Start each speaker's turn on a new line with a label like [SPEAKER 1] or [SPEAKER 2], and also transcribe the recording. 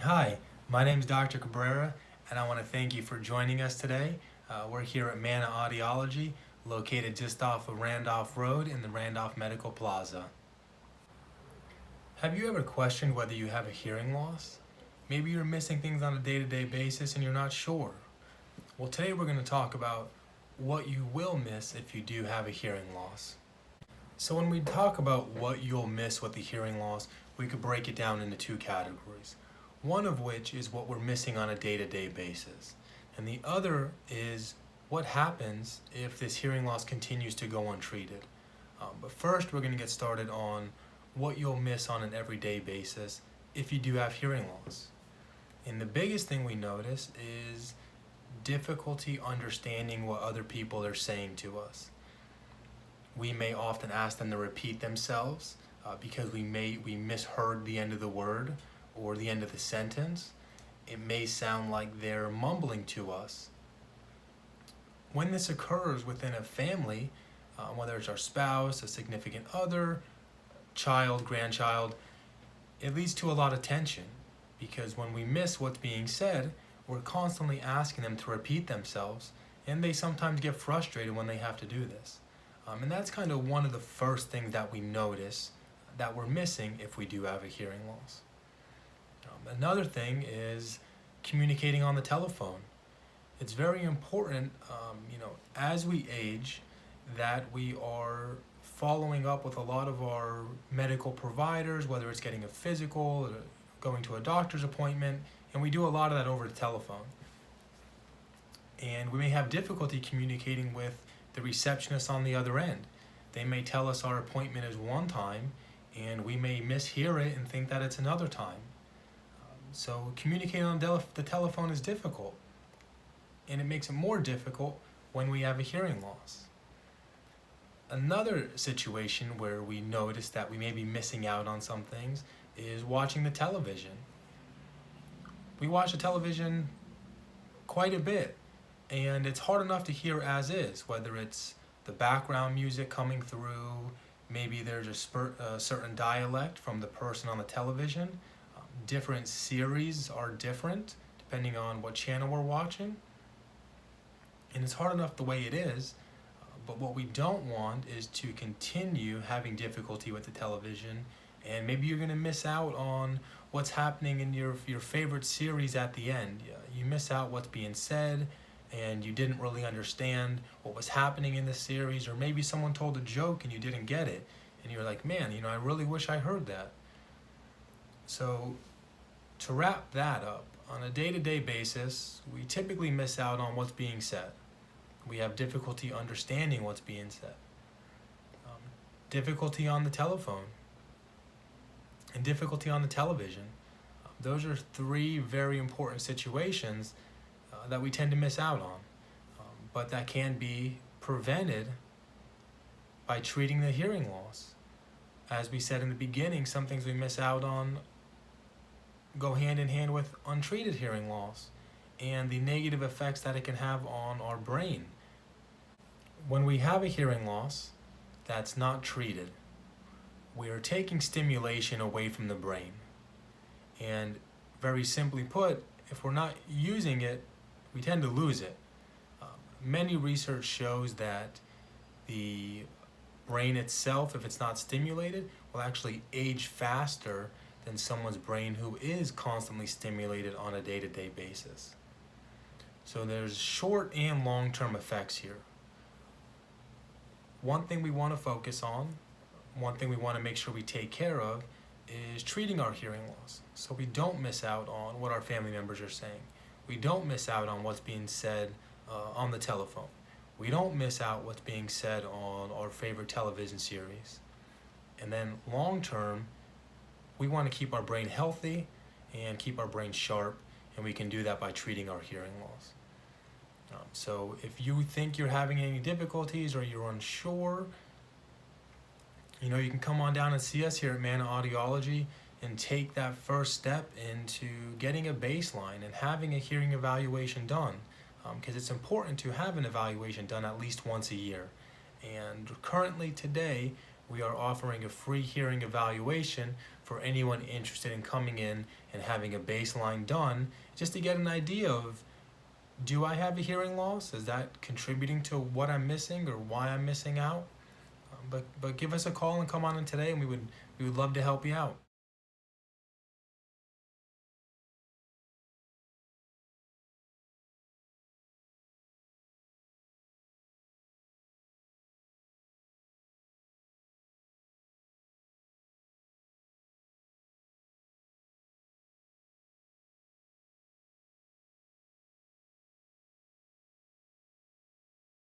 [SPEAKER 1] Hi, my name is Dr. Cabrera, and I want to thank you for joining us today. We're here at Mana Audiology, located just off of Randolph Road in the Randolph Medical Plaza. Have you ever questioned whether you have a hearing loss? Maybe you're missing things on a day-to-day basis and you're not sure. Well, today we're going to talk about what you will miss if you do have a hearing loss. So when we talk about what you'll miss with the hearing loss, we could break it down into two categories. One of which is what we're missing on a day-to-day basis. And the other is what happens if this hearing loss continues to go untreated. But first we're going to get started on what you'll miss on an everyday basis if you do have hearing loss. And the biggest thing we notice is difficulty understanding what other people are saying to us. We may often ask them to repeat themselves because we misheard the end of the word or the end of the sentence. It may sound like they're mumbling to us. When this occurs within a family, whether it's our spouse, a significant other, child, grandchild, it leads to a lot of tension because when we miss what's being said, we're constantly asking them to repeat themselves, and they sometimes get frustrated when they have to do this. And that's kind of one of the first things that we notice that we're missing if we do have a hearing loss. Another thing is communicating on the telephone. It's very important, as we age, that we are following up with a lot of our medical providers, whether it's getting a physical, or going to a doctor's appointment, and we do a lot of that over the telephone. And we may have difficulty communicating with the receptionist on the other end. They may tell us our appointment is one time, and we may mishear it and think that it's another time. So communicating on the telephone is difficult, and it makes it more difficult when we have a hearing loss. Another situation where we notice that we may be missing out on some things is watching the television. We watch the television quite a bit, and it's hard enough to hear as is, whether it's the background music coming through, maybe there's a certain dialect from the person on the television. Different series are different depending on what channel we're watching, and it's hard enough the way it is, but what we don't want is to continue having difficulty with the television, and maybe you're going to miss out on what's happening in your favorite series at the end. You miss out what's being said, and you didn't really understand what was happening in the series, or maybe someone told a joke and you didn't get it, and you're like, man, I really wish I heard that. So to wrap that up, on a day-to-day basis, we typically miss out on what's being said. We have difficulty understanding what's being said. Difficulty on the telephone and difficulty on the television. Those are three very important situations that we tend to miss out on, but that can be prevented by treating the hearing loss. As we said in the beginning, some things we miss out on go hand in hand with untreated hearing loss and the negative effects that it can have on our brain. When we have a hearing loss that's not treated, we are taking stimulation away from the brain. And very simply put, if we're not using it, we tend to lose it. Many research shows that the brain itself, if it's not stimulated, will actually age faster than someone's brain who is constantly stimulated on a day-to-day basis. So there's short and long-term effects here. One thing we want to focus on, one thing we want to make sure we take care of is treating our hearing loss so we don't miss out on what our family members are saying. We don't miss out on what's being said on the telephone. We don't miss out what's being said on our favorite television series. And then long-term, we want to keep our brain healthy and keep our brain sharp, and we can do that by treating our hearing loss. So if you think you're having any difficulties or you're unsure, you can come on down and see us here at Mana Audiology and take that first step into getting a baseline and having a hearing evaluation done, because it's important to have an evaluation done at least once a year. And currently today, we are offering a free hearing evaluation for anyone interested in coming in and having a baseline done, just to get an idea of, do I have a hearing loss? Is that contributing to what I'm missing or why I'm missing out? But give us a call and come on in today, and we would love to help you out.